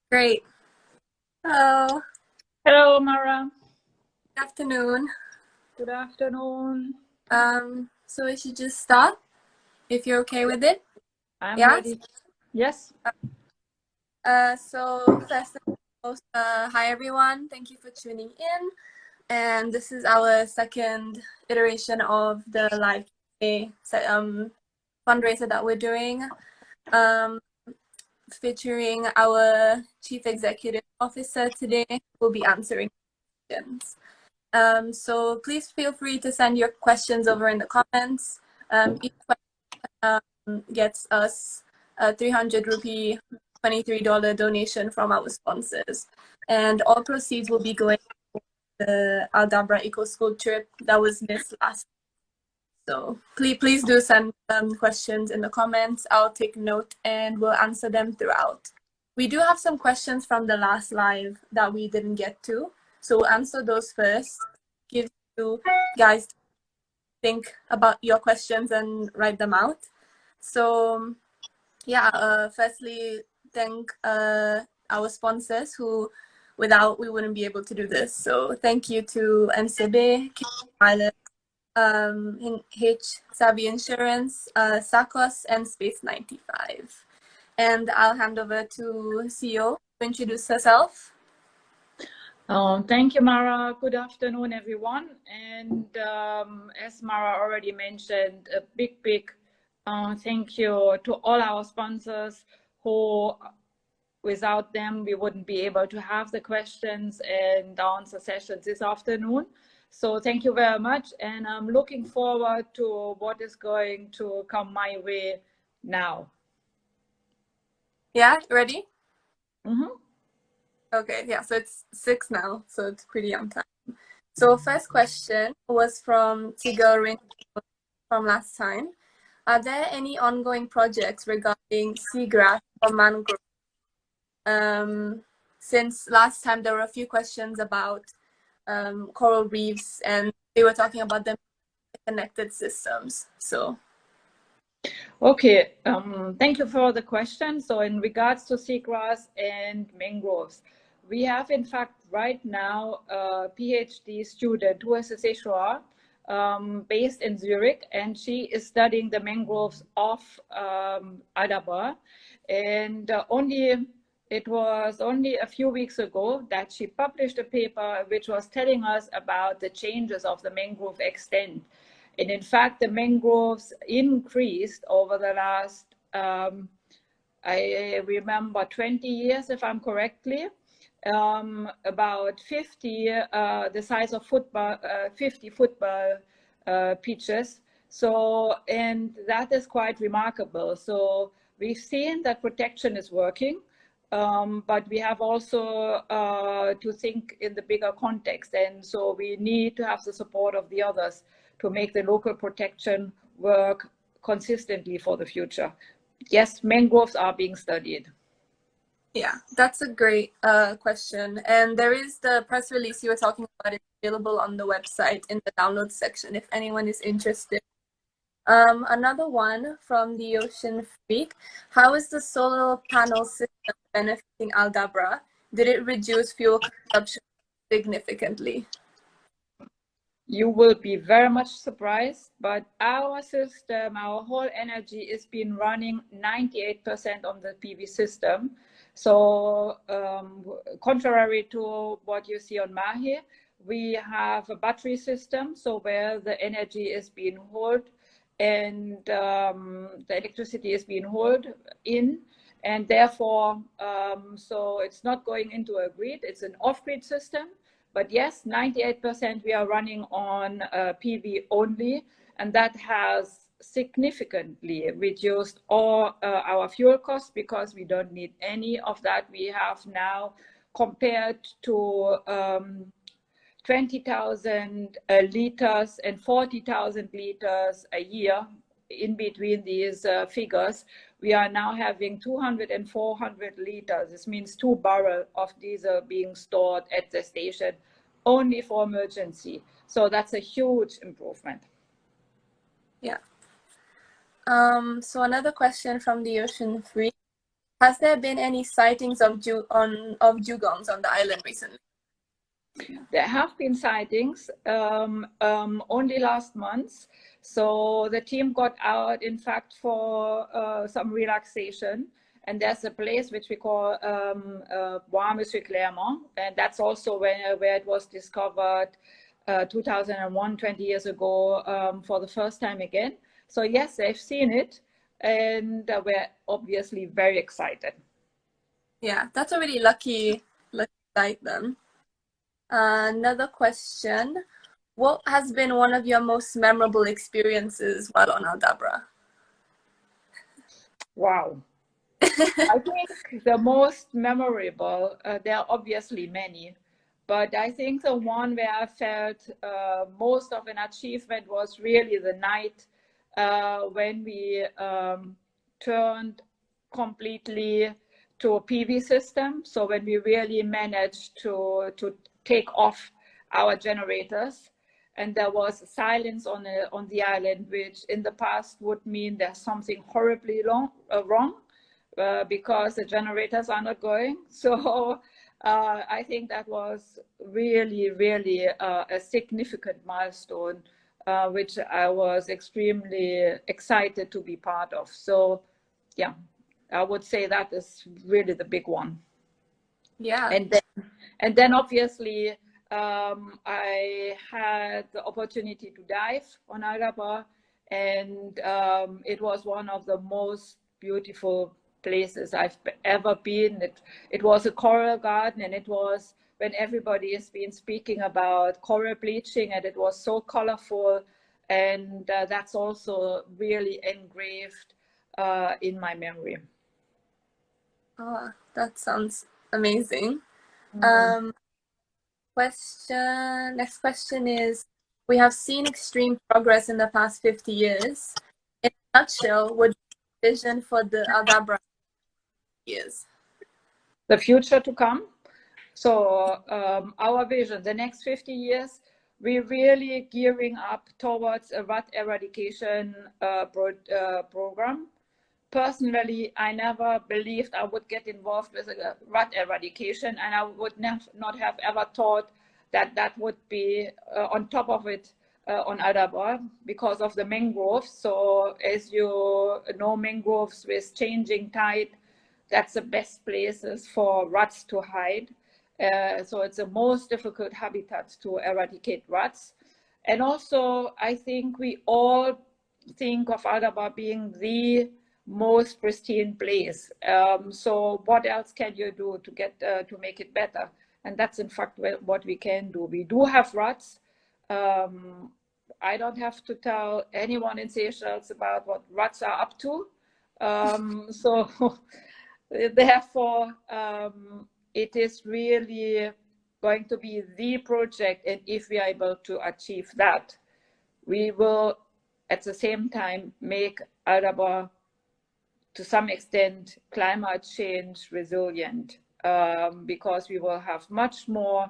Great. Hello. Hello, Mara. Good afternoon. Good afternoon. So we should just start if you're okay with it. I'm Yeah. ready. Yes. So first and foremost, hi everyone. Thank you for tuning in. And this is our second iteration of the live fundraiser that we're doing, featuring our Chief Executive Officer today. We'll be answering questions. So please feel free to send your questions over in the comments. Each question gets us a 300 rupee, $23 donation from our sponsors. And all proceeds will be going to the Aldabra Eco School trip that was missed last. So please do send questions in the comments. I'll take note and we'll answer them throughout. We do have some questions from the last live that we didn't get to. So we'll answer those first. Give you guys think about your questions and write them out. So yeah, firstly, thank our sponsors who without we wouldn't be able to do this. So thank you to MCB, Pilot, H Savvy Insurance, SACOS, and Space 95. And I'll hand over to CEO to introduce herself. Thank you, Mara. Good afternoon, everyone. And as Mara already mentioned, a big thank you to all our sponsors who, without them, we wouldn't be able to have the questions and answer sessions this afternoon. So thank you very much. And I'm looking forward to what is going to come my way now. Yeah, ready? Mm-hmm. Okay, yeah, so it's 6 now, so it's pretty on time. So first question was from Tigger Rin from last time. Are there any ongoing projects regarding seagrass or mangrove? Since last time there were a few questions about coral reefs and they were talking about them connected systems. So okay, thank you for the question. So in regards to seagrass and mangroves, we have in fact right now a PhD student who is a Seychelles, based in Zurich, and she is studying the mangroves of Aldabra. And it was only a few weeks ago that she published a paper which was telling us about the changes of the mangrove extent. And in fact, the mangroves increased over the last, I remember 20 years, if I'm correctly, about 50, the size of football, 50 football pitches. So, and that is quite remarkable. So we've seen that protection is working. But we have also to think in the bigger context. And so we need to have the support of the others to make the local protection work consistently for the future. Yes, mangroves are being studied. yeah, that's a great question. And there is the press release you were talking about. It's available on the website in the download section if anyone is interested. Another one from the Ocean Freak. How is the solar panel system benefiting Aldabra? Did it reduce fuel consumption significantly? You will be very much surprised, but our system, our whole energy is been running 98% on the PV system. So contrary to what you see on Mahi, we have a battery system, so where the energy is being held and the electricity is being held in, and therefore, so it's not going into a grid, it's an off-grid system. But yes, 98% we are running on PV only, and that has significantly reduced all our fuel costs because we don't need any of that. We have now, compared to 20,000 liters and 40,000 liters a year in between these figures, we are now having 200 and 400 liters. This means 2 barrels of diesel being stored at the station only for emergency. So that's a huge improvement. Yeah. So another question from the Ocean Free. Has there been any sightings of dugongs on the island recently? There have been sightings only last month. So the team got out, in fact, for some relaxation. And there's a place which we call Bois-Monsieur Clermont. And that's also where it was discovered 2001, 20 years ago, for the first time again. So yes, they've seen it. And we're obviously very excited. Yeah, that's a really lucky sight then. Another question. What has been one of your most memorable experiences while on Aldabra? Wow. I think the most memorable, there are obviously many, but I think the one where I felt most of an achievement was really the night when we turned completely to a PV system. So when we really managed to take off our generators, and there was silence on the island, which in the past would mean there's something horribly wrong. Because the generators are not going. So I think that was really, really a significant milestone, which I was extremely excited to be part of. So yeah, I would say that is really the big one. Yeah. And then obviously I had the opportunity to dive on Aldabra, and it was one of the most beautiful places I've ever been. It was a coral garden, and it was when everybody has been speaking about coral bleaching, and it was so colorful, and that's also really engraved in my memory. Oh, that sounds amazing. Next question is, we have seen extreme progress in the past 50 years. In a nutshell, what vision for the Aldabra years? The future to come. So our vision, the next 50 years, we're really gearing up towards a rat eradication program. Personally, I never believed I would get involved with rat eradication, and I would not have ever thought that that would be on top of it on Aldabra because of the mangroves. So as you know, mangroves with changing tide, that's the best places for rats to hide. So it's the most difficult habitat to eradicate rats. And also, I think we all think of Aldabra being the most pristine place. So what else can you do to get to make it better? And that's in fact what we can do. We do have rats. I don't have to tell anyone in Seychelles about what rats are up to. So therefore, it is really going to be the project, and if we are able to achieve that, we will at the same time make Aldabra to some extent climate change resilient, because we will have much more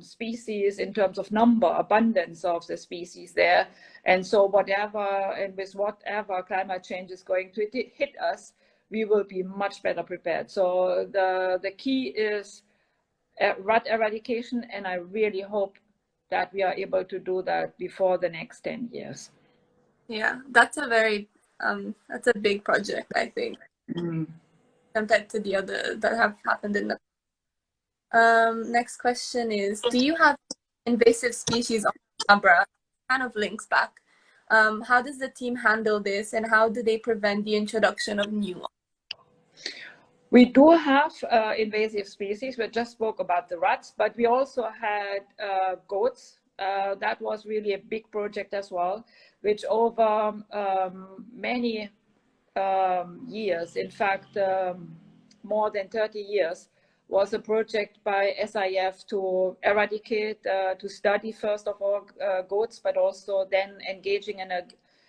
species in terms of number, abundance of the species there. And so whatever, and with whatever climate change is going to hit us, we will be much better prepared. So the key is rat eradication, and I really hope that we are able to do that before the next 10 years. Yeah, that's a very that's a big project, I think, compared to the other that have happened in the next question is, do you have invasive species on Aldabra? Kind of links back. How does the team handle this, and how do they prevent the introduction of new ones? We do have invasive species. We just spoke about the rats, but we also had goats. That was really a big project as well, which over many years, in fact, more than 30 years, was a project by SIF to eradicate, to study first of all goats, but also then engaging in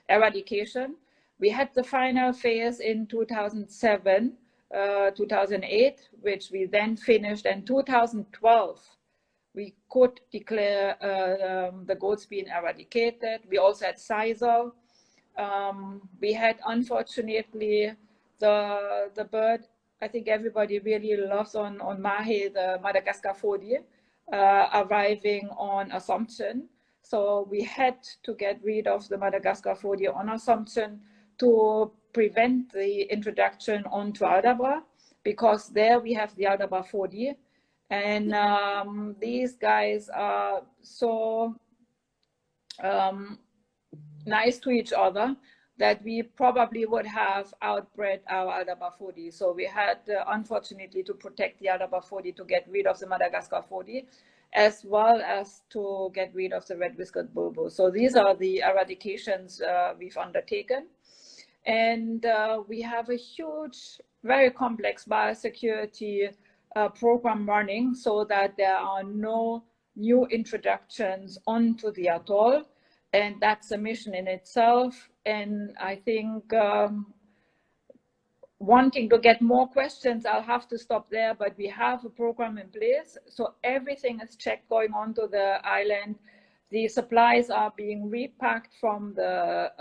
eradication. We had the final phase in 2007, 2008, which we then finished. In 2012, we could declare the goats being eradicated. We also had sisal. We had, unfortunately, the bird I think everybody really loves on Mahe, the Madagascar 4D, arriving on Assumption. So we had to get rid of the Madagascar 4D on Assumption to prevent the introduction onto Aldabra, because there we have the Aldabra 4D. And these guys are so nice to each other that we probably would have outbred our Aldabra 4D. So we had, unfortunately, to protect the Aldabra 4D to get rid of the Madagascar 4D, as well as to get rid of the red-whiskered bulbul. So these are the eradications we've undertaken. And we have a huge, very complex biosecurity program running so that there are no new introductions onto the atoll. And that's a mission in itself. And I think wanting to get more questions, I'll have to stop there, but we have a program in place. So everything is checked going onto the island. The supplies are being repacked from the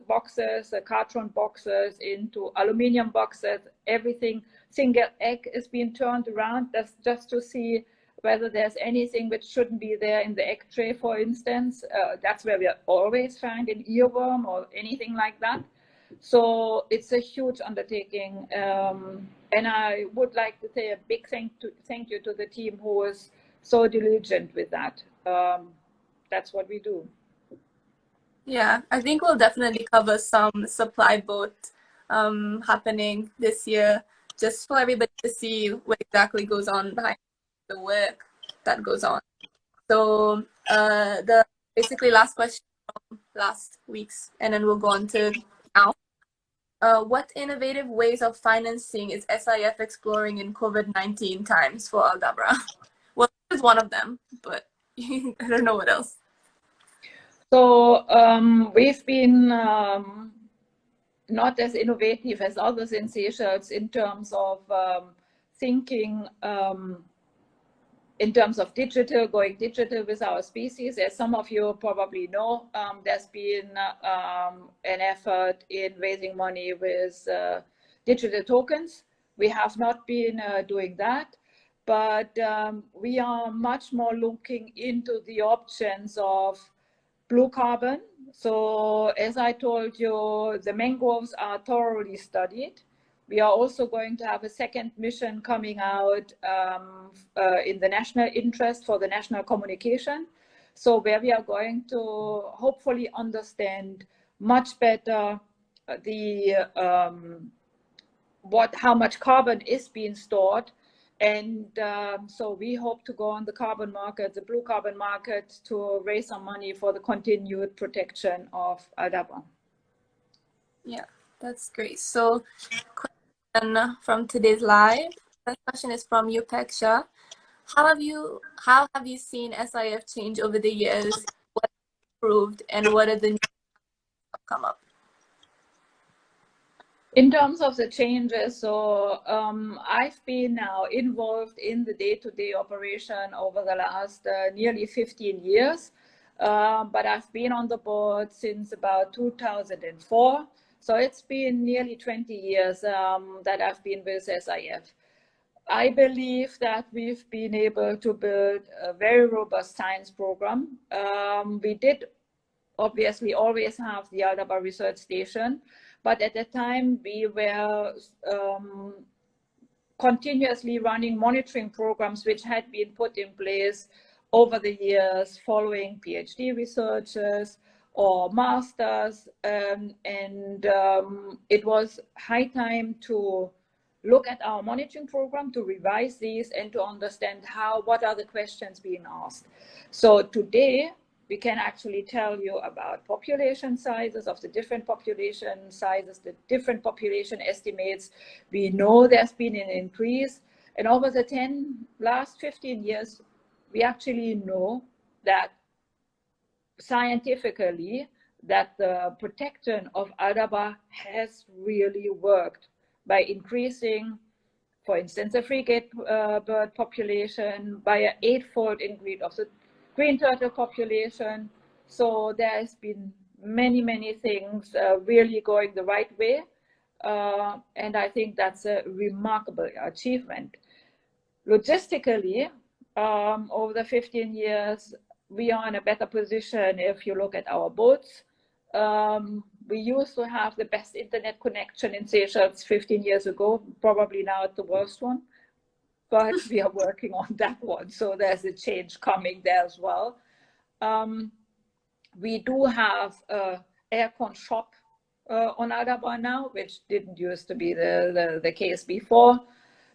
boxes, the carton boxes into aluminum boxes. Everything, single egg is being turned around. That's just to see whether there's anything which shouldn't be there in the egg tray, for instance. That's where we always find an earworm or anything like that. So it's a huge undertaking. And I would like to say a big thank you to the team who was so diligent with that. That's what we do. Yeah, I think we'll definitely cover some supply boat happening this year, just for everybody to see what exactly goes on behind the work that goes on. So the basically last question from last week's, and then we'll go on to now. What innovative ways of financing is SIF exploring in COVID-19 times for Aldabra? Well, this is one of them, but I don't know what else. So we've been not as innovative as others in Seychelles in terms of thinking in terms of going digital with our species. As some of you probably know, there's been an effort in raising money with digital tokens. We have not been doing that, but we are much more looking into the options of blue carbon. So as I told you, the mangroves are thoroughly studied. We are also going to have a second mission coming out in the national interest for the national communication. So where we are going to hopefully understand much better how much carbon is being stored. And so we hope to go on the carbon market, the blue carbon market, to raise some money for the continued protection of Aldabra. Yeah, that's great. So question from today's live. First question is from Upeksha. How have you seen SIF change over the years? What improved and what are the new come up? In terms of the changes, so I've been now involved in the day-to-day operation over the last nearly 15 years, but I've been on the board since about 2004. So it's been nearly 20 years that I've been with SIF. I believe that we've been able to build a very robust science program. We did obviously always have the Aldabra Research Station, but at the time we were continuously running monitoring programs which had been put in place over the years following PhD researchers or masters, and it was high time to look at our monitoring program, to revise these and to understand what are the questions being asked. So today we can actually tell you about population sizes of the different population sizes, the different population estimates. We know there's been an increase, and over the last 15 years, we actually know that scientifically that the protection of Aldabra has really worked by increasing, for instance, the frigate bird population by an 8-fold increase of the green turtle population. So there has been many things really going the right way. and I think that's a remarkable achievement. Logistically, over the 15 years, we are in a better position if you look at our boats. We used to have the best internet connection in Seychelles 15 years ago, probably now it's the worst one, but we are working on that one. So there's a change coming there as well. We do have an aircon shop on Aldabra now, which didn't used to be the case before.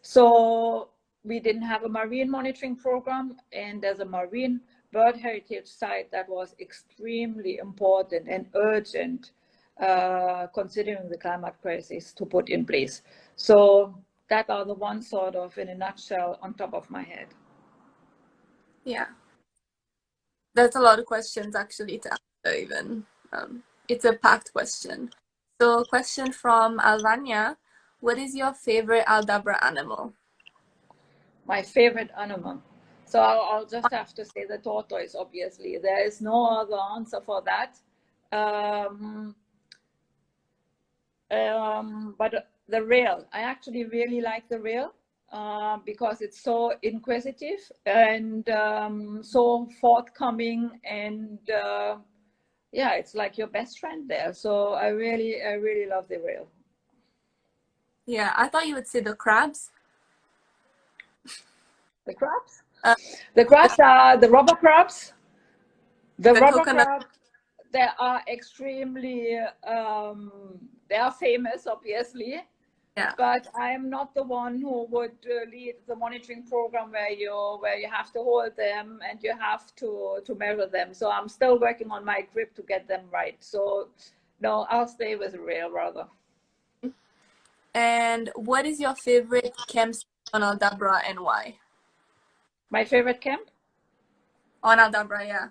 So we didn't have a marine monitoring program, and there's a marine bird heritage site that was extremely important and urgent, considering the climate crisis, to put in place. So that are the ones sort of in a nutshell on top of my head. Yeah. That's a lot of questions actually to answer even. It's a packed question. So question from Alvania, what is your favorite Aldabra animal? My favorite animal. So I'll just have to say the tortoise, obviously. There is no other answer for that. But the rail, I actually really like the rail because it's so inquisitive and so forthcoming, and yeah, it's like your best friend there. So I really love the rail. Yeah, I thought you would say the crabs. The crabs? The crabs are the rubber crabs. The rubber coconut crabs, they are extremely, they are famous, obviously. Yeah. But I'm not the one who would lead the monitoring program where you have to hold them and you have to measure them. So I'm still working on my grip to get them right. So no, I'll stay with the rail rather. And what is your favorite camp on Aldabra and why? My favorite camp? On Aldabra, yeah.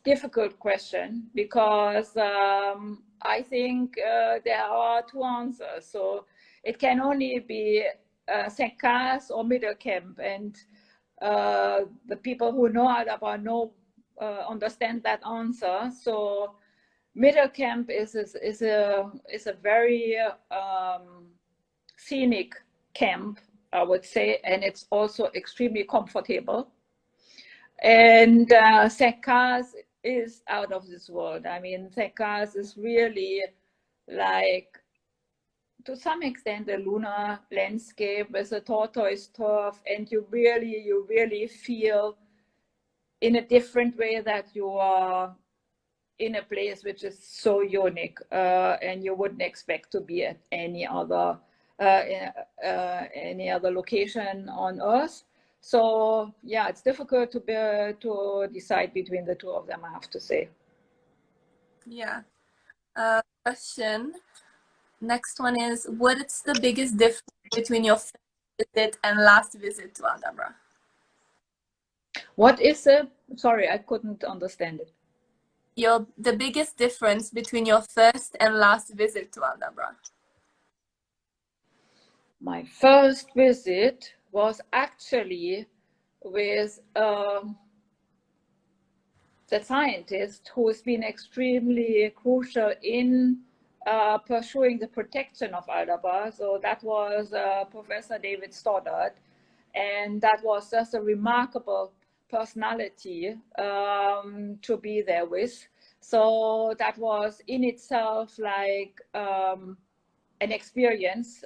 Difficult question because I think there are two answers. So it can only be St. Cars or Middle Camp, and the people who know Aldabra understand that answer. So Middle Camp is a very scenic camp, I would say, and it's also extremely comfortable. And St. Cars is out of this world. I mean, St. Cars is really like, to some extent, a lunar landscape with a tortoise turf, and you really feel in a different way that you are in a place which is so unique, and you wouldn't expect to be at any other location on Earth. So yeah, it's difficult to decide between the two of them, I have to say. Yeah. Question. Next one is, what's the biggest difference between your first visit and last visit to Aldabra? What is sorry, I couldn't understand it. The biggest difference between your first and last visit to Aldabra? My first visit was actually with the scientist who has been extremely crucial in pursuing the protection of Aldabra. So that was Professor David Stoddard, and that was just a remarkable personality to be there with. So that was in itself like an experience.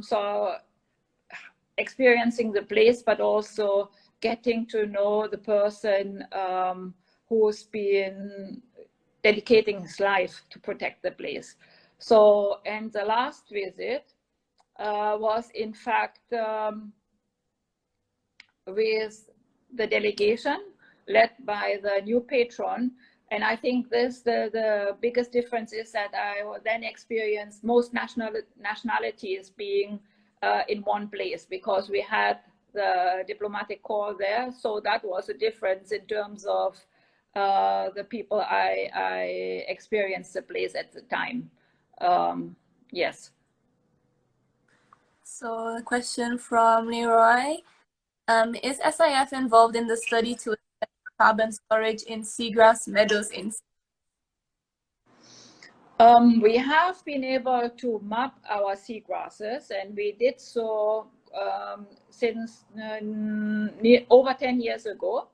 So experiencing the place, but also getting to know the person who's been dedicating his life to protect the place. So, and the last visit was in fact with the delegation led by the new patron. And I think the biggest difference is that I then experienced most nationalities being in one place, because we had the diplomatic corps there. So that was a difference in terms of the people I experienced the place at the time. Yes. So a question from Leroy. Is SIF involved in the study to assess carbon storage in seagrass meadows in? We have been able to map our seagrasses, and we did so since over 10 years ago.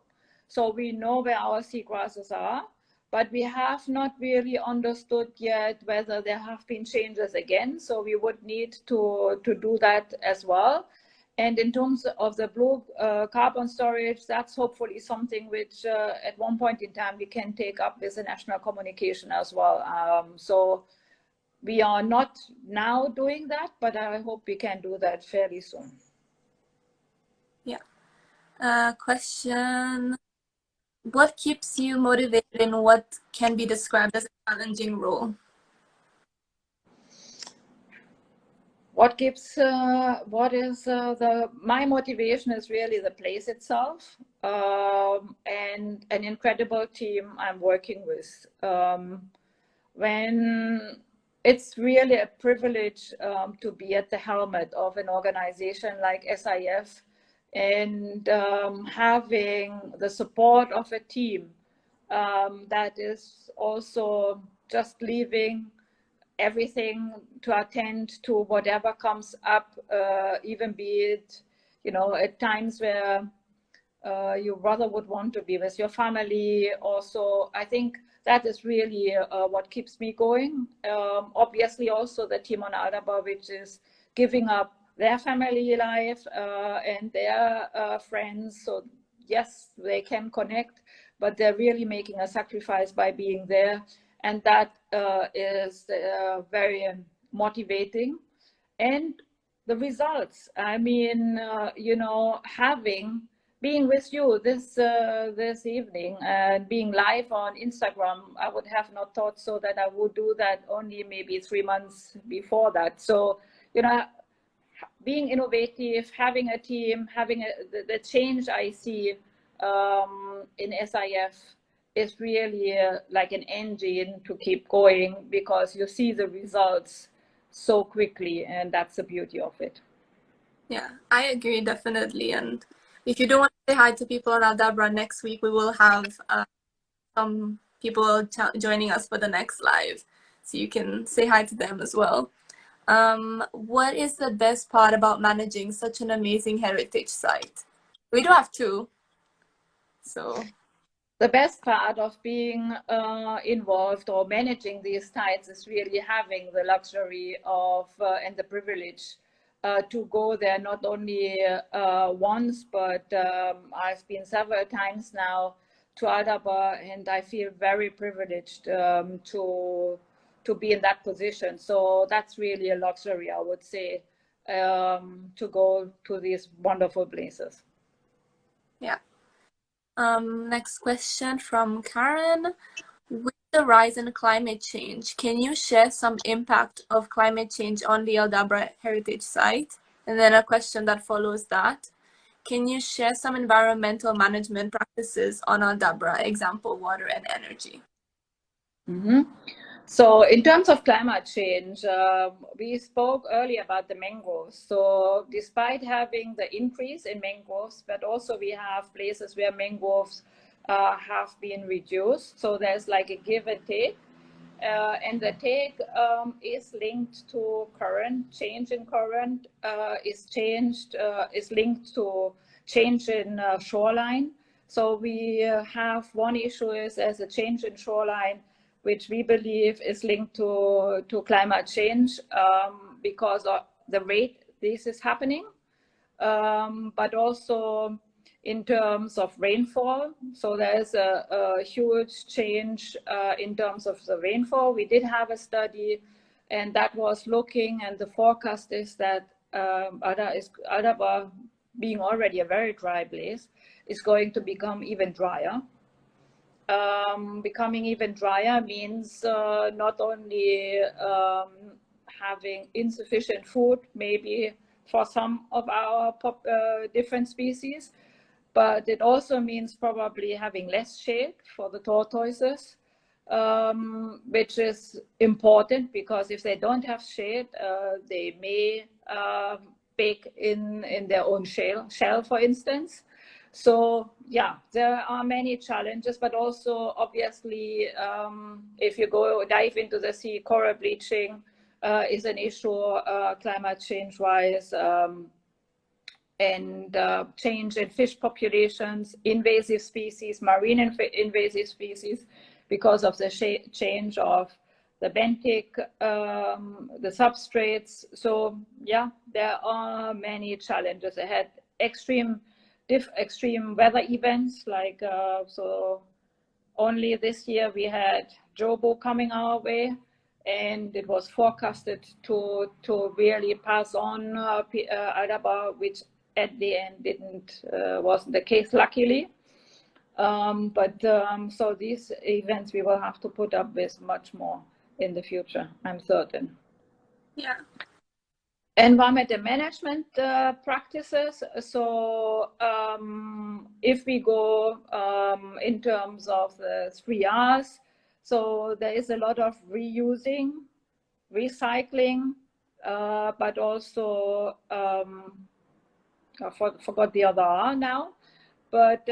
So we know where our seagrasses are, but we have not really understood yet whether there have been changes again. So we would need to do that as well. And in terms of the blue carbon storage, that's hopefully something which at one point in time we can take up with the national communication as well. So we are not now doing that, but I hope we can do that fairly soon. Yeah. Question. What keeps you motivated in what can be described as a challenging role? What gives, my motivation is really the place itself, and an incredible team I'm working with. When it's really a privilege to be at the helmet of an organization like SIF, and having the support of a team that is also just leaving everything to attend to whatever comes up, even be it, at times where you rather would want to be with your family. Also, I think that is really what keeps me going. Obviously, also the team on Aldaba, which is giving up their family life and their friends. So yes, they can connect, but they're really making a sacrifice by being there. And that is very motivating. And the results, I mean, being with you this evening and being live on Instagram, I would have not thought so that I would do that only maybe 3 months before that. So, being innovative, having a team, having the change I see in SIF is really like an engine to keep going, because you see the results so quickly, and that's the beauty of it. Yeah, I agree, definitely. And if you don't want to say hi to people on Aldabra next week, we will have some people joining us for the next live, so you can say hi to them as well. What is the best part about managing such an amazing heritage site? We do have two. So the best part of being involved or managing these sites is really having the luxury of and the privilege to go there not only once, but I've been several times now to Aldaba, and I feel very privileged to be in that position. So that's really a luxury, I would say, to go to these wonderful places. yeah. Next question from Karen. With the rise in climate change, can you share some impact of climate change on the Aldabra Heritage Site? And then a question that follows that. Can you share some environmental management practices on Aldabra, example, water and energy? Mm-hmm. So in terms of climate change, we spoke earlier about the mangroves. So despite having the increase in mangroves, but also we have places where mangroves have been reduced. So there's like a give and take. And the take is linked to current, change in current is linked to change in shoreline. So we have one issue is as a change in shoreline, which we believe is linked to climate change because of the rate this is happening, but also in terms of rainfall. So there's a huge change in terms of the rainfall. We did have a study, and that was looking, and the forecast is that Aldaba, being already a very dry place, is going to become even drier. Becoming even drier means not only having insufficient food, maybe for some of our different species, but it also means probably having less shade for the tortoises, which is important because if they don't have shade, they may bake in their own shell, for instance. So yeah, there are many challenges, but also obviously, if you dive into the sea, coral bleaching is an issue, climate change wise, and change in fish populations, invasive species, marine invasive species, because of the change of the benthic, the substrates. So yeah, there are many challenges ahead. Extreme weather events, like so only this year we had Jobo coming our way, and it was forecasted to really pass on Aldaba, which at the end wasn't the case, luckily. So these events we will have to put up with much more in the future, I'm certain. Yeah. Environmental management practices. So if we go in terms of the 3Rs, so there is a lot of reusing, recycling, but also I forgot the other R now. But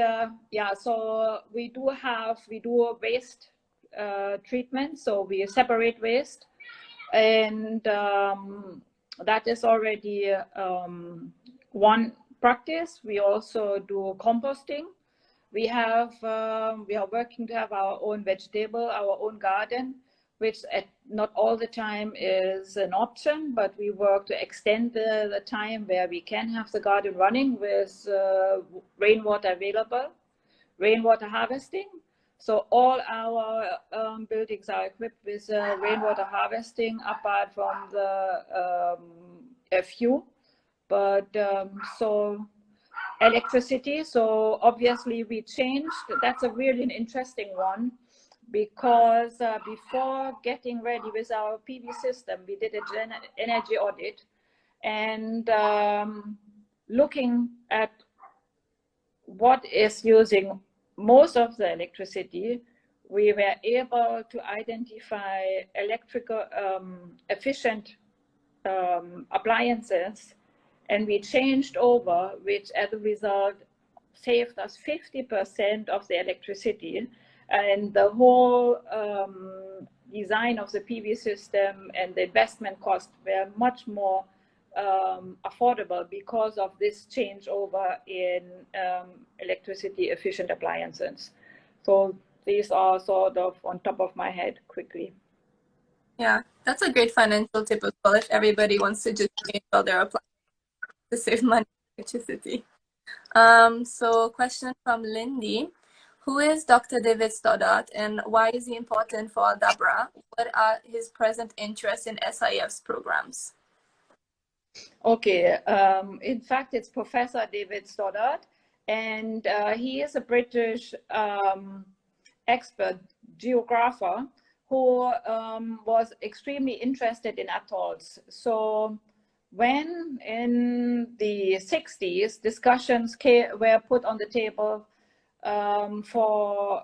yeah, so we do waste treatment. So we separate waste, and that is already one practice. We also do composting. We are working to have our own vegetable, our own garden, which not all the time is an option, but we work to extend the time where we can have the garden running with rainwater available, rainwater harvesting. So all our buildings are equipped with rainwater harvesting, apart from a few. But so electricity. So obviously we changed. That's a really interesting one, because before getting ready with our PV system, we did an energy audit, and looking at what is using most of the electricity, we were able to identify electrical efficient appliances, and we changed over, which as a result saved us 50% of the electricity, and the whole design of the PV system and the investment costs were much more affordable because of this changeover in electricity efficient appliances. So these are sort of on top of my head quickly. Yeah, that's a great financial tip as well if everybody wants to just change all their appliances to save money on electricity. So question from Lindy. Who is Dr. David Stoddart, and why is he important for Aldabra? What are his present interests in SIF's programs? Okay, in fact, it's Professor David Stoddart, and he is a British expert geographer who was extremely interested in atolls. So when in the 60s, discussions were put on the table for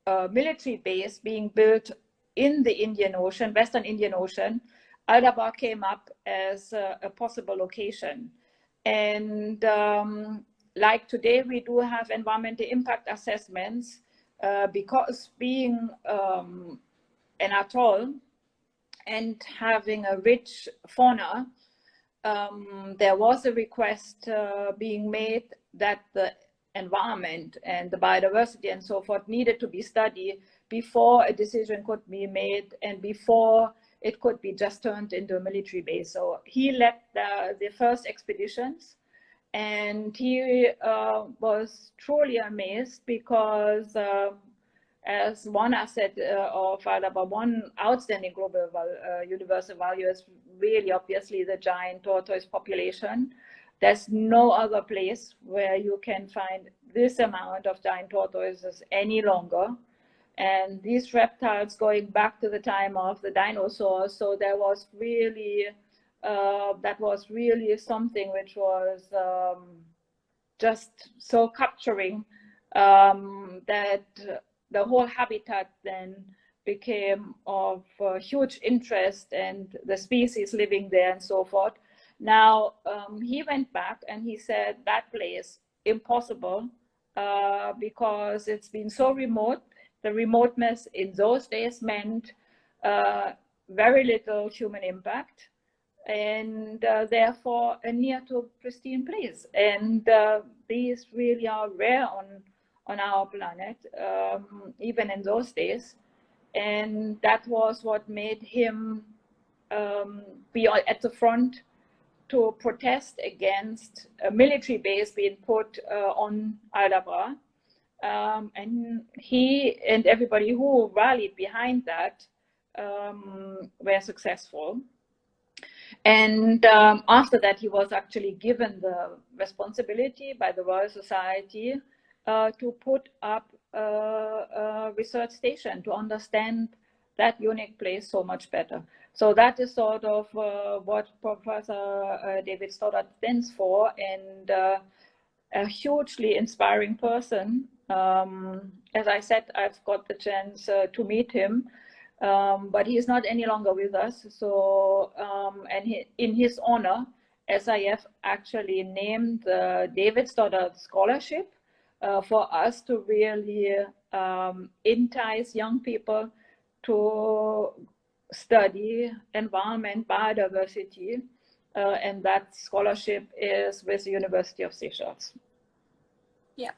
a military base being built in the Indian Ocean, Western Indian Ocean, Aldabra came up as a possible location. And like today, we do have environmental impact assessments, because being an atoll and having a rich fauna, there was a request being made that the environment and the biodiversity and so forth needed to be studied before a decision could be made and before it could be just turned into a military base. So he led the first expeditions, and he was truly amazed because as one asset of Aldabra, one outstanding global universal value is really obviously the giant tortoise population. There's no other place where you can find this amount of giant tortoises any longer. And these reptiles going back to the time of the dinosaurs, so there was really, that was really something which was just so capturing, that the whole habitat then became of huge interest, and the species living there and so forth. Now, he went back and he said that place, impossible. because it's been so remote. The remoteness in those days meant very little human impact, and therefore a near to pristine place. And these really are rare on our planet, even in those days. And that was what made him be at the front to protest against a military base being put on Aldabra. And he and everybody who rallied behind that were successful. And after that, he was actually given the responsibility by the Royal Society to put up a research station to understand that unique place so much better. So that is sort of what Professor David Stoddart stands for, and a hugely inspiring person. As I said, I've got the chance to meet him, but he's not any longer with us. So, and in his honor, SIF actually named the David Stoddart Scholarship for us to really entice young people to study environment, biodiversity, and that scholarship is with the University of Seychelles. Yeah.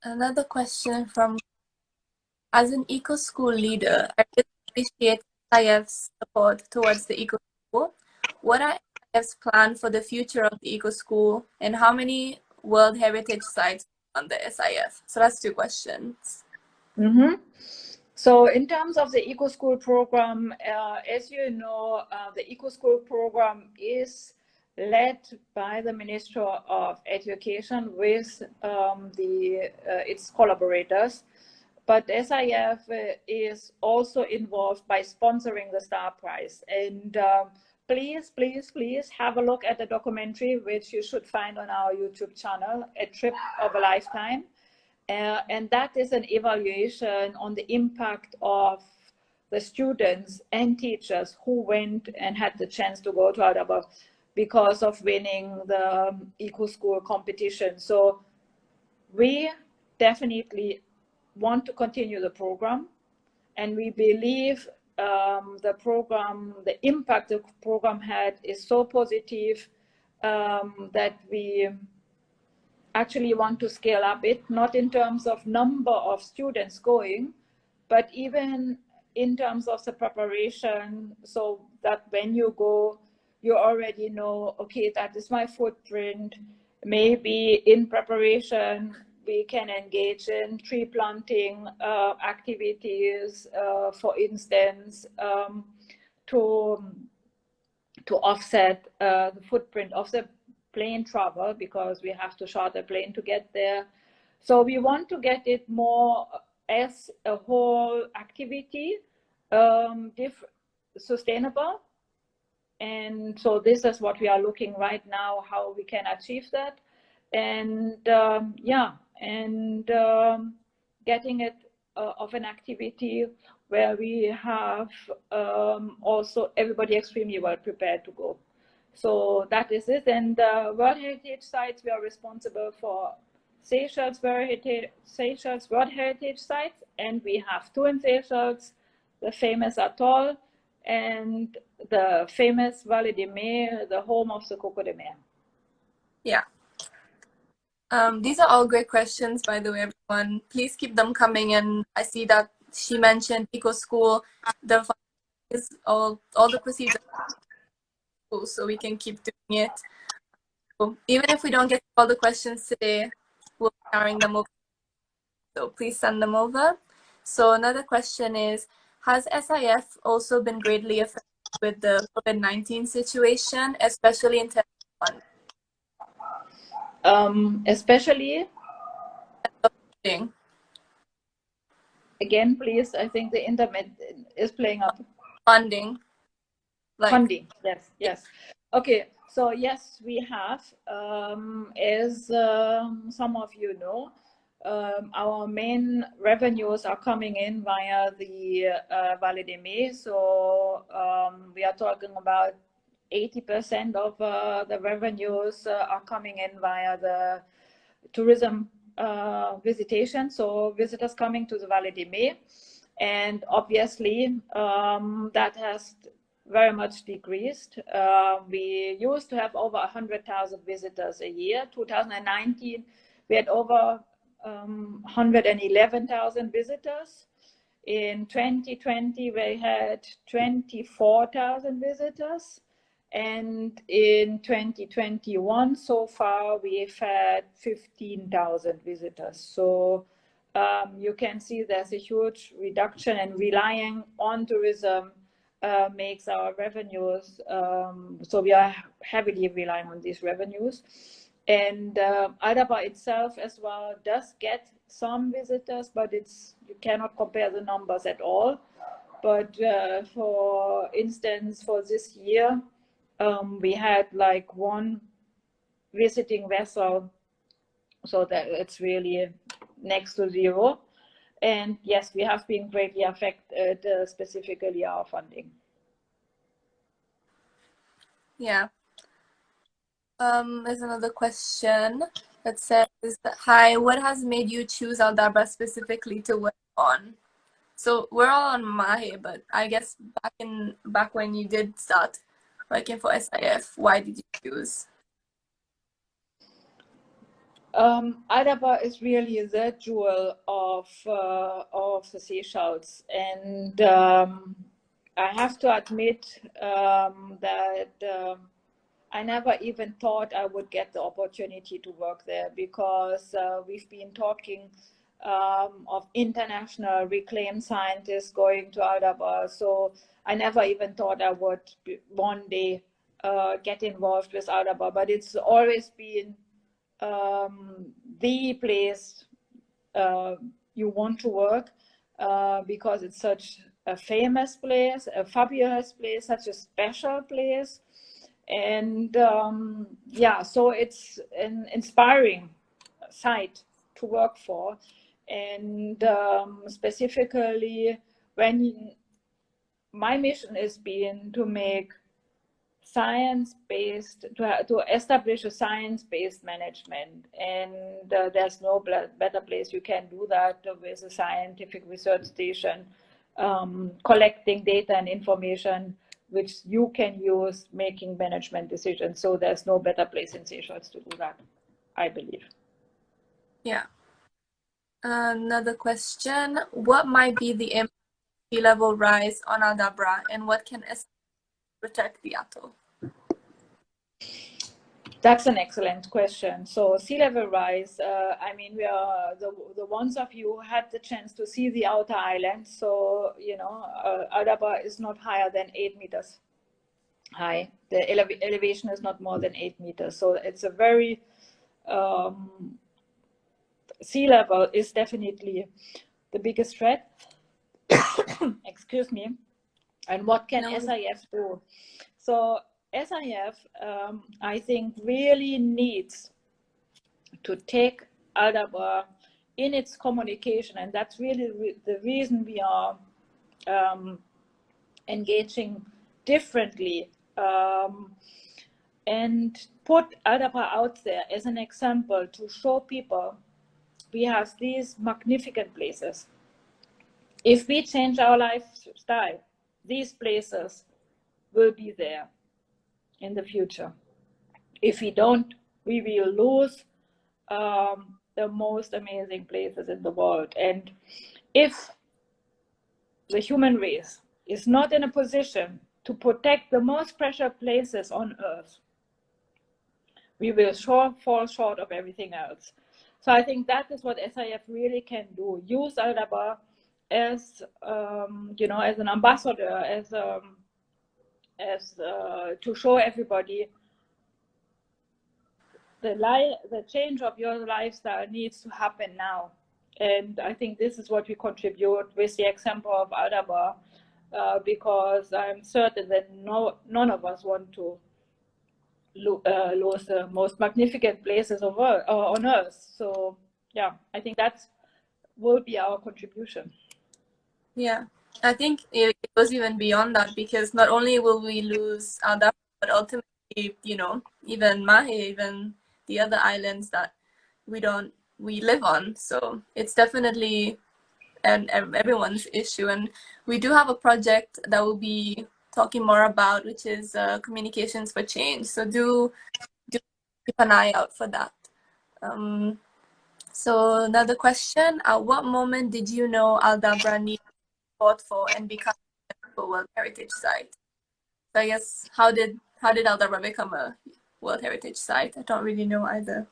Another question from, as an eco-school leader, I really appreciate SIF's support towards the eco-school. What are SIF's plans for the future of the eco-school, and how many World Heritage sites on the SIF? So that's 2 questions. Mm-hmm. So in terms of the eco-school program, as you know, the eco-school program is led by the Ministry of Education with its collaborators. But SIF is also involved by sponsoring the Star Prize. And please, please, please have a look at the documentary, which you should find on our YouTube channel, A Trip of a Lifetime. And that is an evaluation on the impact of the students and teachers who went and had the chance to go to Aldabra because of winning the eco-school competition. So we definitely want to continue the program, and we believe the impact the program had is so positive that we actually want to scale up it, not in terms of number of students going, but even in terms of the preparation, so that when you go, you already know, okay, that is my footprint. Maybe in preparation, we can engage in tree planting activities, for instance, to offset the footprint of the plane travel, because we have to charter a plane to get there. So we want to get it more as a whole activity, sustainable. And so this is what we are looking right now, how we can achieve that. And getting it of an activity where we have also everybody extremely well prepared to go. So that is it. And World Heritage Sites, we are responsible for Seychelles World Heritage Sites, and we have 2 in Seychelles, the famous atoll and the famous Vallée des Mers, the home of the Coco de Mer. Yeah. These are all great questions, by the way, everyone. Please keep them coming. And I see that she mentioned Eco School. The is all the proceeds are cool, so we can keep doing it. So even if we don't get all the questions today, we'll be carrying them over. So please send them over. So another question is, has SIF also been greatly affected with the COVID-19 situation, especially in terms of funding? Especially? Funding. Again, please, I think the internet is playing up. Funding. Funding, yes. Okay, so yes, we have, as some of you know, our main revenues are coming in via the Vallée des Mers. So we are talking about 80% of the revenues are coming in via the tourism visitation, so visitors coming to the Vallée des Mai, and obviously that has very much decreased. We used to have over 100,000 visitors a year. 2019, we had over 111,000 visitors. In 2020, we had 24,000 visitors. And in 2021, so far, we've had 15,000 visitors. So you can see there's a huge reduction, and relying on tourism makes our revenues. So we are heavily relying on these revenues. And Aldaba itself as well does get some visitors, but you cannot compare the numbers at all. But for instance, for this year, we had like one visiting vessel, so that it's really next to zero. And yes, we have been greatly affected, specifically our funding. Yeah. There's another question that says, hi, what has made you choose Aldabra specifically to work on? So we're all on Mahe, but I guess back when you did start working for SIF, why did you choose? Aldaba is really the jewel of the Seychelles, and I have to admit that I never even thought I would get the opportunity to work there, because we've been talking of international reclaim scientists going to Aldaba. So I never even thought I would one day get involved with Aldaba, but it's always been the place you want to work, because it's such a famous place, a fabulous place, such a special place. And yeah, so it's an inspiring site to work for. And specifically, when my mission is being to make science-based, to establish a science-based management, and there's no better place you can do that with a scientific research station, collecting data and information which you can use making management decisions. So there's no better place in Seychelles to do that, I believe. Yeah. Another question, what might be the impact of sea level rise on Aldabra, and what can protect the atoll? That's an excellent question. So sea level rise, I mean, we are the ones of you who had the chance to see the outer island. So, you know, Aldaba is not higher than 8 meters high. The elevation is not more than 8 meters. So it's a very, sea level is definitely the biggest threat. Excuse me. And what can SIF do? So SIF, I think, really needs to take Aldaba in its communication, and that's really the reason we are engaging differently, and put Aldaba out there as an example to show people we have these magnificent places. If we change our lifestyle, these places will be there in the future. If we don't, we will lose the most amazing places in the world. And if the human race is not in a position to protect the most precious places on Earth, we will fall short of everything else. So I think that is what SIF really can do. Use Aldaba as you know, as an ambassador, as to show everybody the change of your lifestyle needs to happen now. And I think this is what we contribute with the example of Aldaba, because I'm certain that none of us want to lose the most magnificent places on Earth. So yeah, I think that will be our contribution. Yeah, I think it goes even beyond that, because not only will we lose Aldaba, but ultimately, you know, even Mahe, even the other islands that we don't we live on. So it's definitely everyone's issue. And we do have a project that we'll be talking more about, which is communications for change. So do keep an eye out for that. So another question: at what moment did you know Aldabra needed support for and become a World Heritage Site? So I guess how did Aldabra become a World Heritage Site? I don't really know either.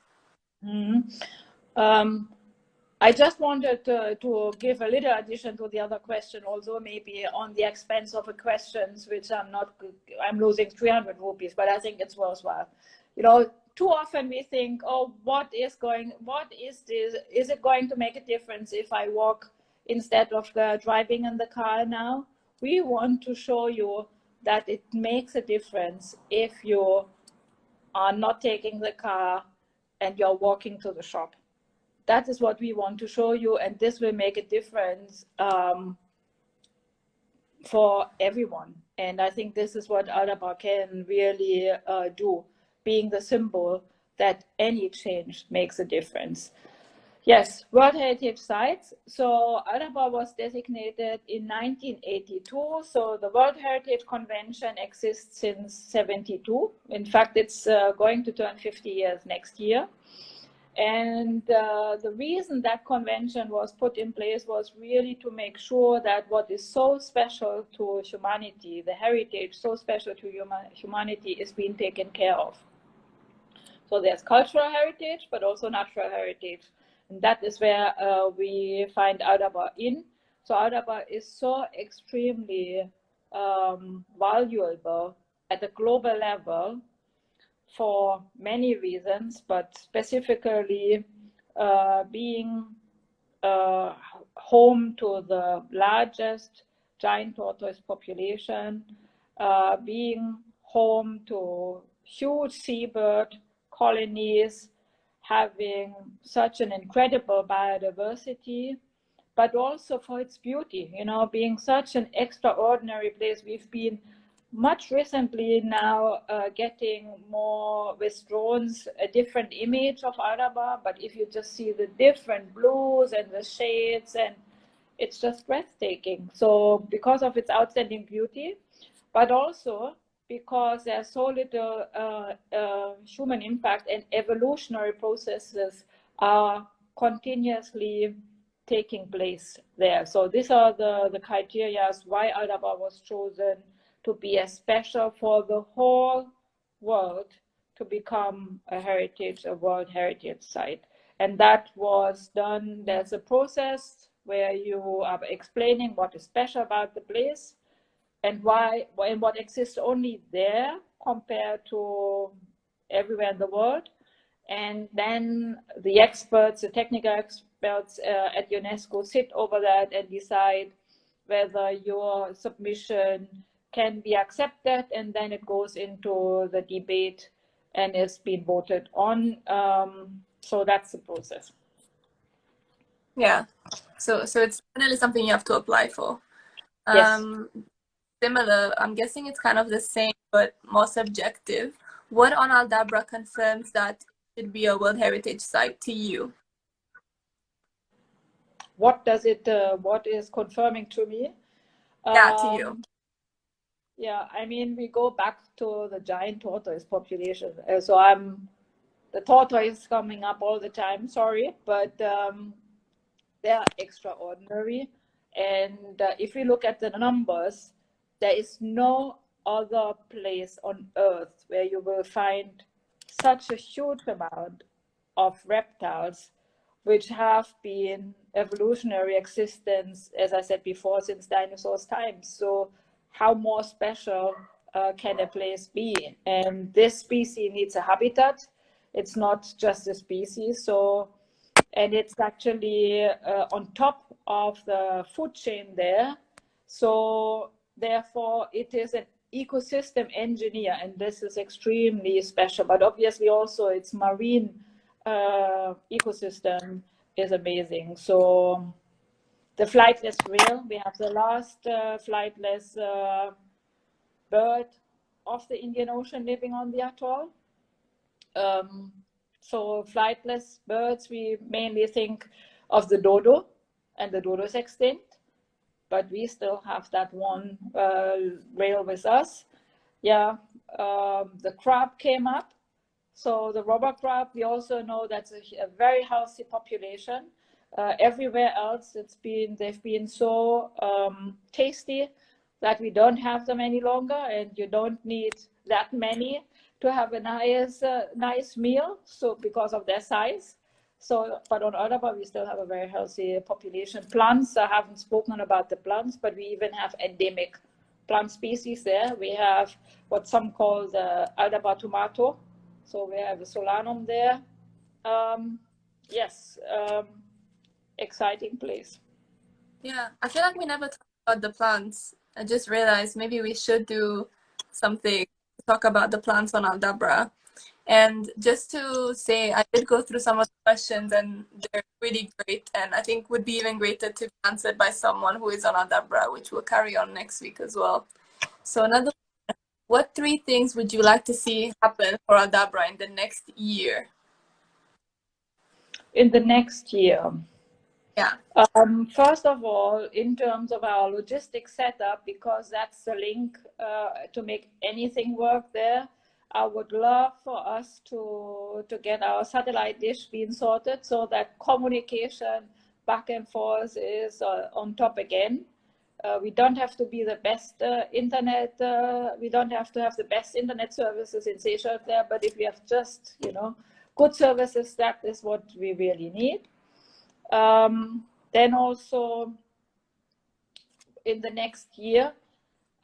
I just wanted to give a little addition to the other question, although maybe on the expense of a questions which I'm losing 300 rupees, but I think it's worthwhile. You know, too often we think, oh, what is this? Is it going to make a difference if I walk instead of driving in the car now? We want to show you that it makes a difference if you are not taking the car and you're walking to the shop. That is what we want to show you, and this will make a difference for everyone. And I think this is what Aldabra can really do, being the symbol that any change makes a difference. Yes, World Heritage Sites. So Aldabra was designated in 1982. So the World Heritage Convention exists since 72. In fact, it's going to turn 50 years next year. And the reason that convention was put in place was really to make sure that what is so special to humanity, the heritage so special to humanity, is being taken care of. So there's cultural heritage, but also natural heritage. And that is where we find Aldabra in. So Aldabra is so extremely valuable at a global level for many reasons, but specifically being home to the largest giant tortoise population, being home to huge seabird colonies, having such an incredible biodiversity, but also for its beauty, you know, being such an extraordinary place. We've been much recently now getting more with drones a different image of Aldabra, but if you just see the different blues and the shades, and it's just breathtaking. So because of its outstanding beauty, but also because there's so little human impact, and evolutionary processes are continuously taking place there. So these are the criteria why Aldabra was chosen to be as special for the whole world to become a World Heritage Site. And that was done. There's a process where you are explaining what is special about the place and why, and what exists only there compared to everywhere in the world. And then the experts, the technical experts at UNESCO sit over that and decide whether your submission can be accepted, and then it goes into the debate and is being voted on. So that's the process. Yeah. So it's definitely something you have to apply for. Yes. Similar, I'm guessing it's kind of the same, but more subjective. What on Aldabra confirms that it should be a World Heritage Site to you? What does it, what is confirming to me? Yeah, to you. Yeah, I mean, we go back to the giant tortoise population. So the tortoise coming up all the time, sorry, but they are extraordinary. And if we look at the numbers, there is no other place on Earth where you will find such a huge amount of reptiles which have been evolutionary existence, as I said before, since dinosaurs' times. So how more special can a place be? And this species needs a habitat. It's not just a species. So, and it's actually on top of the food chain there. So therefore, it is an ecosystem engineer, and this is extremely special. But obviously also its marine ecosystem is amazing. So the flightless whale, we have the last flightless bird of the Indian Ocean living on the atoll. So flightless birds, we mainly think of the dodo, and the dodo is extinct, but we still have that one rail with us. Yeah, the crab came up. So the robber crab, we also know that's a very healthy population. Everywhere else, they've been so tasty that we don't have them any longer, and you don't need that many to have a nice meal. So because of their size. So, but on Ardaba, we still have a very healthy population. Plants, I haven't spoken about the plants, but we even have endemic plant species there. We have what some call the Aldaba tomato. So we have a solanum there. Yes, exciting place. Yeah, I feel like we never talked about the plants. I just realized maybe we should do something to talk about the plants on Aldabra. And just to say, I did go through some of the questions and they're really great. And I think would be even greater to be answered by someone who is on Aldabra, which we'll carry on next week as well. So another, what 3 things would you like to see happen for Aldabra in the next year? In the next year. Yeah. First of all, in terms of our logistics setup, because that's the link to make anything work there, I would love for us to get our satellite dish being sorted so that communication back and forth is on top again. We don't have to be the best internet, we don't have to have the best internet services in Seychelles there, but if we have just, good services, that is what we really need. Then also in the next year,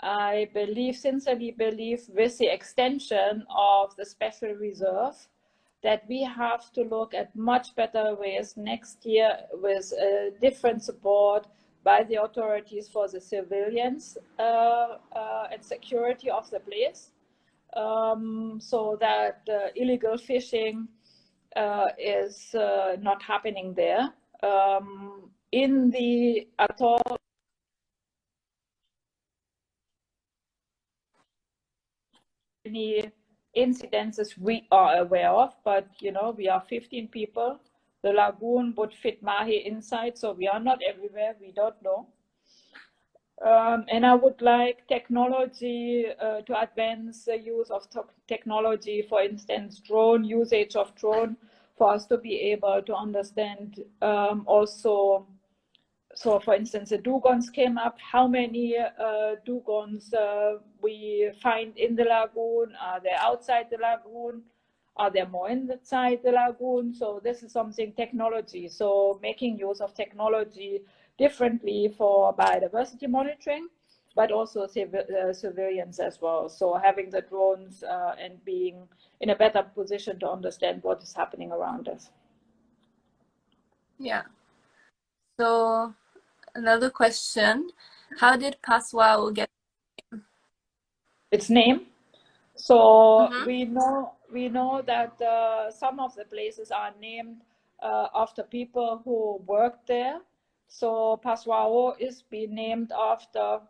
I sincerely believe with the extension of the special reserve, that we have to look at much better ways next year with different support by the authorities for the civilians and security of the place, so that illegal fishing is not happening there. In the atoll, any incidences we are aware of, but we are 15 people. The lagoon would fit Mahi inside, so we are not everywhere. We don't know. And I would like technology to advance the use of technology, for instance, usage of drone, for us to be able to understand also. So, for instance, the dugongs came up. How many dugongs we find in the lagoon? Are they outside the lagoon? Are there more inside the lagoon? So this is something technology. So making use of technology differently for biodiversity monitoring, but also surveillance as well. So having the drones and being in a better position to understand what is happening around us. Yeah. So another question, how did Paswao get its name? So we know that some of the places are named after people who worked there. So Paswao is being named after,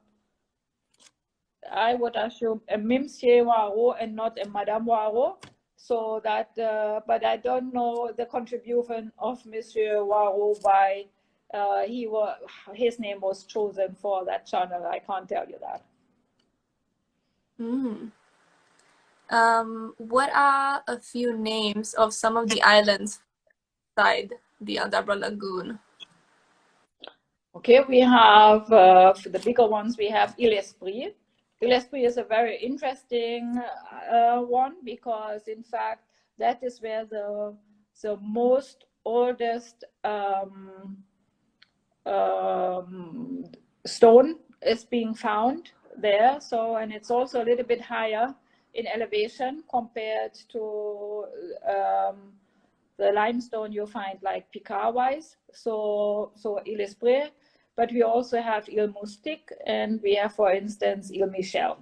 I would assume, a Mimsie Waro and not a Madame Waro. So that, but I don't know the contribution of Monsieur Waro, why his name was chosen for that channel. I can't tell you that. What are a few names of some of the islands inside the Aldabra Lagoon? Okay, we have, for the bigger ones, we have Ile Esprit. Ile Esprit is a very interesting one, because in fact, that is where the most oldest stone is being found there. So, and it's also a little bit higher in elevation compared to the limestone you find like Picard-wise. So Ile Esprit, but we also have Ile Moustique, and we have, for instance, Ile Michel.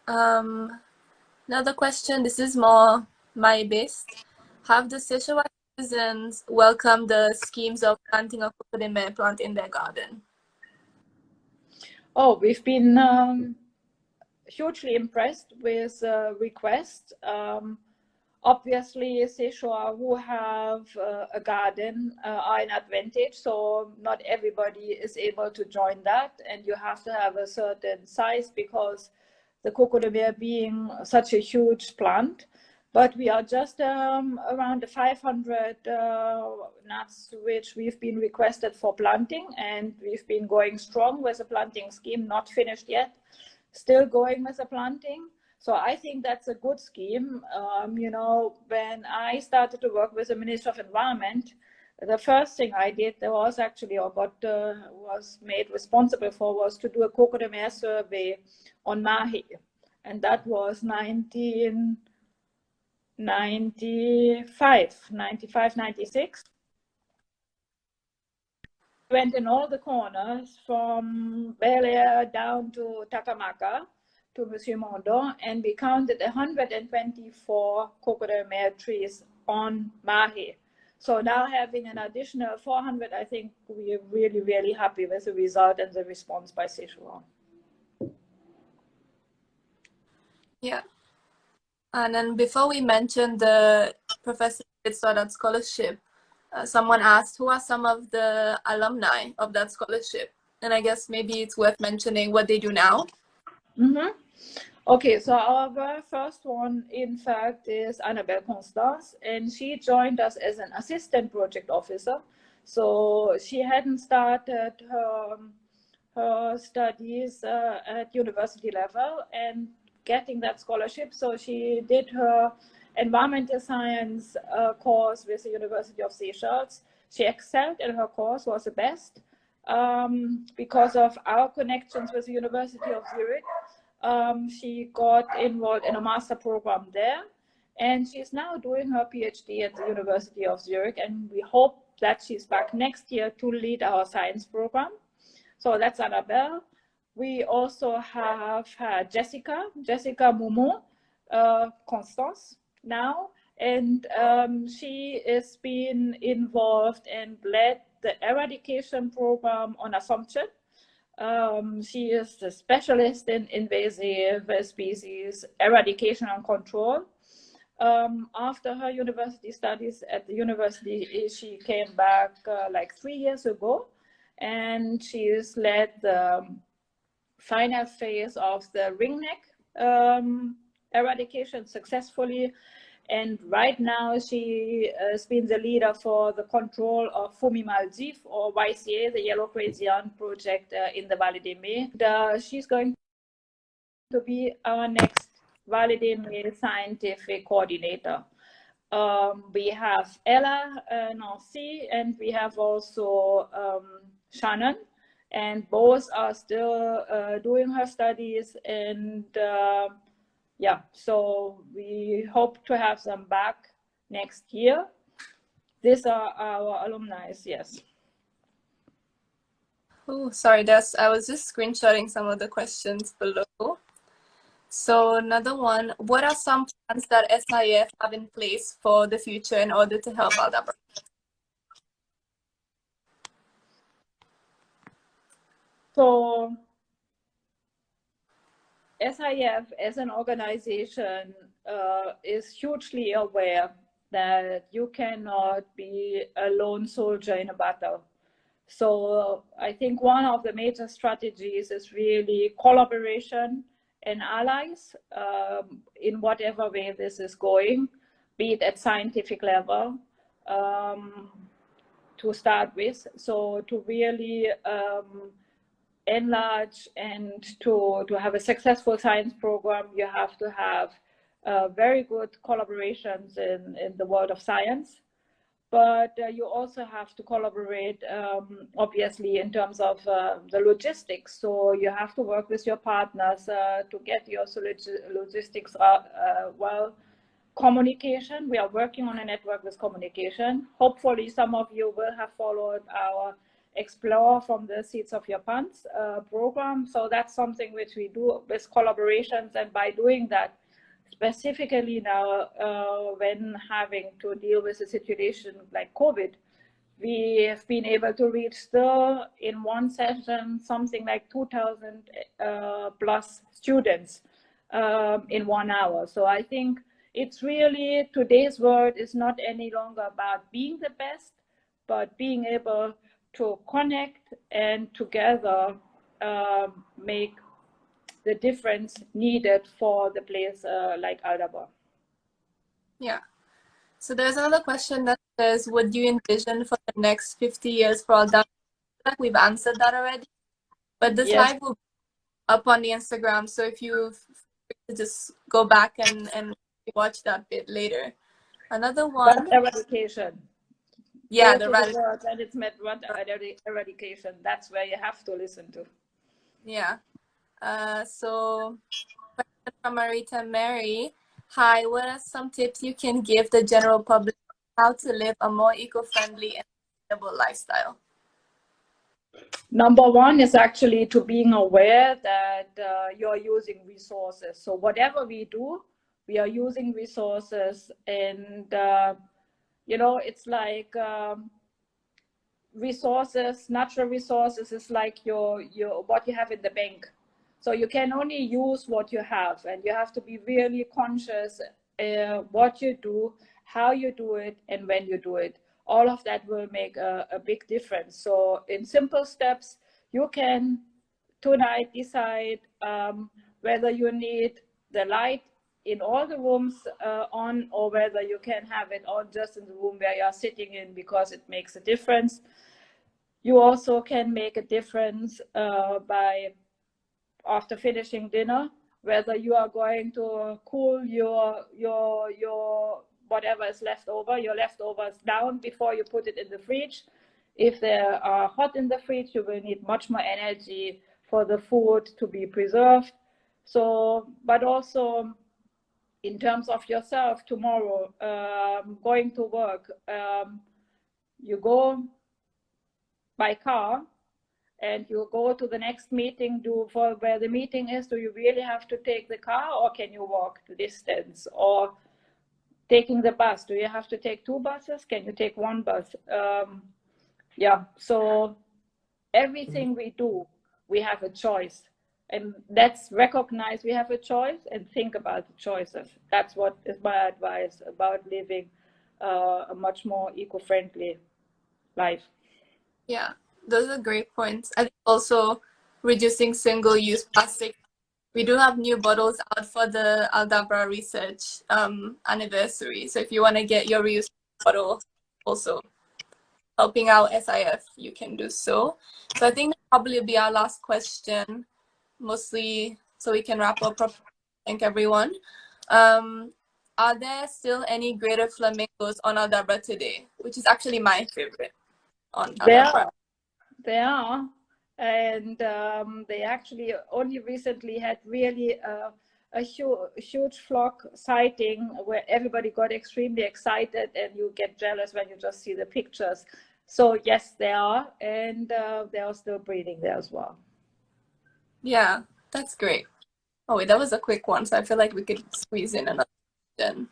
Another question, this is more my-based. Have the Seychelles citizens welcomed the schemes of planting a crocodile plant in their garden? Oh, we've been hugely impressed with the request. Obviously, seashore who have a garden are an advantage, so not everybody is able to join that, and you have to have a certain size because the coco de mer being such a huge plant. But we are just around the 500 nuts which we've been requested for planting, and we've been going strong with the planting scheme, not finished yet, still going with the planting. So I think that's a good scheme. You know, when I started to work with the Ministry of Environment, the first thing I did, there was actually, or got was made responsible for, was to do a coco de mer survey on Mahi, and that was 1995, 96. Went in all the corners from Bel Air down to Takamaka to Monsieur Mondon, and we counted 124 coco de mer trees on Mahi. So now having an additional 400, I think we're really, really happy with the result and the response by Sichuan. Yeah. And then before we mention the Professor Stoddard Scholarship, someone asked who are some of the alumni of that scholarship, and I guess maybe it's worth mentioning what they do now. Okay, so our very first one, in fact, is Annabelle Constance, and she joined us as an assistant project officer. So she hadn't started her studies at university level and getting that scholarship. So she did her environmental science course with the University of Seychelles. She excelled in her course, was the best because of our connections with the University of Zurich. She got involved in a master program there, and she's now doing her PhD at the University of Zurich, and we hope that she's back next year to lead our science program. So that's Annabelle. We also have Jessica Moumou, Constance now, and she has been involved and led the eradication program on Assumption. She is the specialist in invasive species eradication and control. After her university studies at the university, she came back like 3 years ago, and she's led the final phase of the ringneck eradication successfully. And right now she has been the leader for the control of Fumi Maldives, or YCA, the Yellow Crazian project in the Vallée des Mets. She's going to be our next Vallée des Mets scientific coordinator. We have Ella, Nancy, and we have also Shannon, and both are still doing her studies, and yeah, so we hope to have them back next year. These are our alumni, yes. Oh, sorry, I was just screenshotting some of the questions below. So another one, what are some plans that SIF have in place for the future in order to help out that project? So SIF as an organization is hugely aware that you cannot be a lone soldier in a battle. So I think one of the major strategies is really collaboration and allies in whatever way this is going, be it at scientific level to start with. So to really enlarge and to have a successful science program, you have to have very good collaborations in the world of science. But you also have to collaborate, obviously, in terms of the logistics. So you have to work with your partners to get your logistics well. Communication, we are working on a network with communication. Hopefully, some of you will have followed our Explore from the Seeds of Your Pants program. So that's something which we do with collaborations, and by doing that, specifically now when having to deal with a situation like COVID, we have been able to reach still in one session something like 2,000 plus students. in 1 hour. So I think it's really, today's world is not any longer about being the best, but being able to connect and together make the difference needed for the place like Alderbrough. Yeah. So there's another question that says, what do you envision for the next 50 years for Alderbrough? We've answered that already, but this Yes. live will be up on the Instagram. So if you just go back and watch that bit later. Another one. Rat eradication. Yeah, the word, and it's met rat eradication. That's where you have to listen to. Yeah. So question from Marita Mary. Hi, what are some tips you can give the general public how to live a more eco-friendly and sustainable lifestyle? Number one is actually to being aware that you're using resources. So whatever we do, we are using resources, and it's like resources, natural resources is like your what you have in the bank. So you can only use what you have, and you have to be really conscious what you do, how you do it, and when you do it. All of that will make a big difference. So in simple steps, you can tonight decide whether you need the light in all the rooms on, or whether you can have it on just in the room where you're sitting in, because it makes a difference. You also can make a difference by, after finishing dinner, whether you are going to cool your whatever is left over, your leftovers down before you put it in the fridge. If they are hot in the fridge, you will need much more energy for the food to be preserved. So, but also in terms of yourself tomorrow, going to work, you go by car and you go to the next meeting, for where the meeting is, do you really have to take the car, or can you walk the distance? Or taking the bus, do you have to take 2 buses? Can you take 1 bus? Yeah, so everything we do, we have a choice, and let's recognize we have a choice and think about the choices. That's what is my advice about living a much more eco-friendly life. Yeah, those are great points. I think also reducing single-use plastic. We do have new bottles out for the Alderbrough research anniversary. So if you want to get your reusable bottle, also helping out SIF, you can do so. So I think that'll probably be our last question, mostly so we can wrap up. Thank everyone. Are there still any greater flamingos on Alderbrough today? Which is actually my favorite on Alderbrough. There are, and they actually only recently had really a huge flock sighting where everybody got extremely excited, and you get jealous when you just see the pictures. So yes, they are, and they are still breeding there as well. Yeah, that's great. Oh wait, that was a quick one, so I feel like we could squeeze in another question.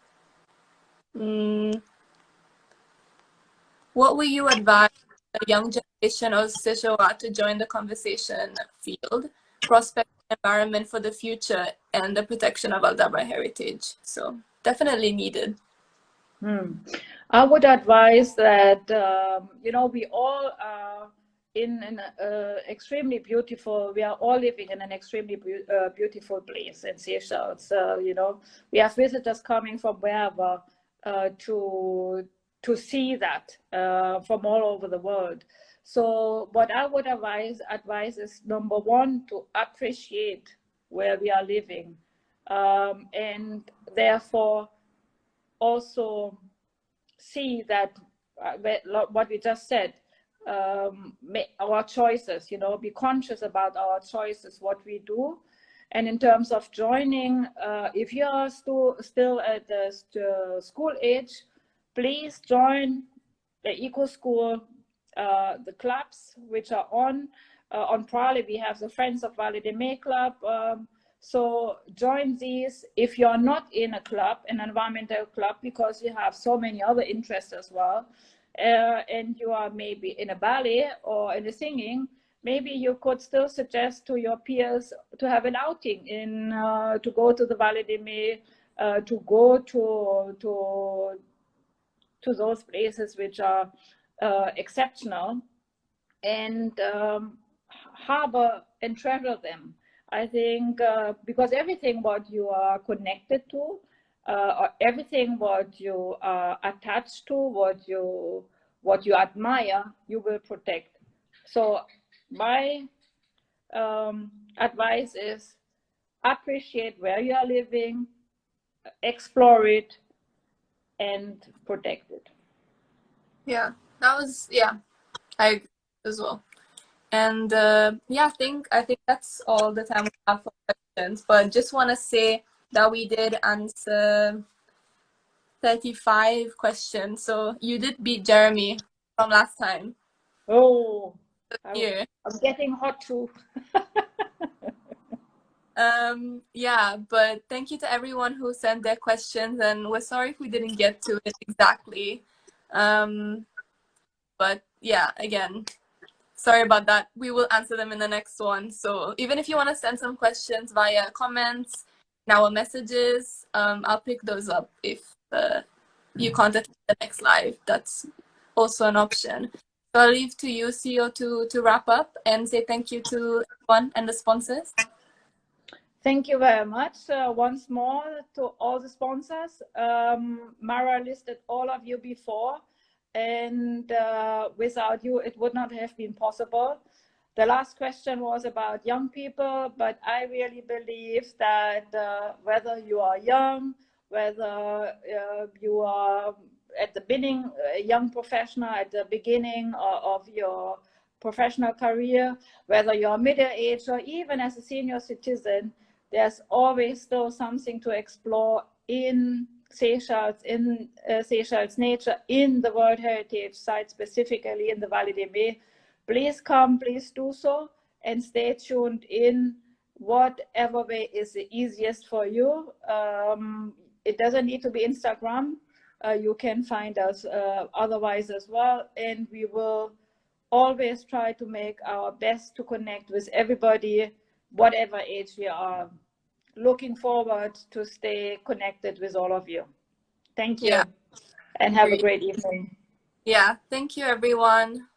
What would you advise the young generation of Sijoa to join the conversation field, prospect environment for the future, and the protection of Alderbrough heritage? So definitely needed. I would advise that we all are in an extremely beautiful. We are all living in an extremely beautiful place in Seychelles. We have visitors coming from wherever to see that from all over the world. So what I would advise is, number one, to appreciate where we are living, and therefore also see that what we just said, our choices, be conscious about our choices, what we do. And in terms of joining, if you are still at the school age, please join the eco school, the clubs which are on Prale. We have the Friends of Valley de Mai club. So join these if you're not in a club, an environmental club, because you have so many other interests as well, and you are maybe in a ballet or in a singing. maybe you could still suggest to your peers to have an outing in to go to the Vallée des Mai, to go to those places which are exceptional, and harbor and treasure them. I think because everything what you are connected to, or everything what you are attached to, what you admire, you will protect. So my advice is appreciate where you are living, explore it, and protect it. Yeah, that was, yeah, I agree as well. And yeah, I think that's all the time we have for questions. But just want to say that we did answer 35 questions. So you did beat Jeremy from last time. Oh, Here. I'm getting hot too. Yeah, but thank you to everyone who sent their questions, and we're sorry if we didn't get to it exactly. But yeah, again, sorry about that. We will answer them in the next one. So even if you want to send some questions via comments in our messages, I'll pick those up if you contact the next live. That's also an option. So I'll leave to you, CEO, to wrap up and say thank you to everyone and the sponsors. Thank you very much once more to all the sponsors. Mara listed all of you before, and without you, it would not have been possible. The last question was about young people, but I really believe that whether you are young, whether you are at the beginning, a young professional at the beginning of your professional career, whether you're middle-aged or even as a senior citizen, there's always still something to explore in Seychelles, in Seychelles nature, in the World Heritage Site, specifically in the Vallée des Mai. Please come, please do so, and stay tuned in whatever way is the easiest for you. It doesn't need to be Instagram. You can find us otherwise as well, and we will always try to make our best to connect with everybody, whatever age we are. Looking forward to stay connected with all of you. Thank you, Yeah. and have a great evening. Yeah, thank you, everyone.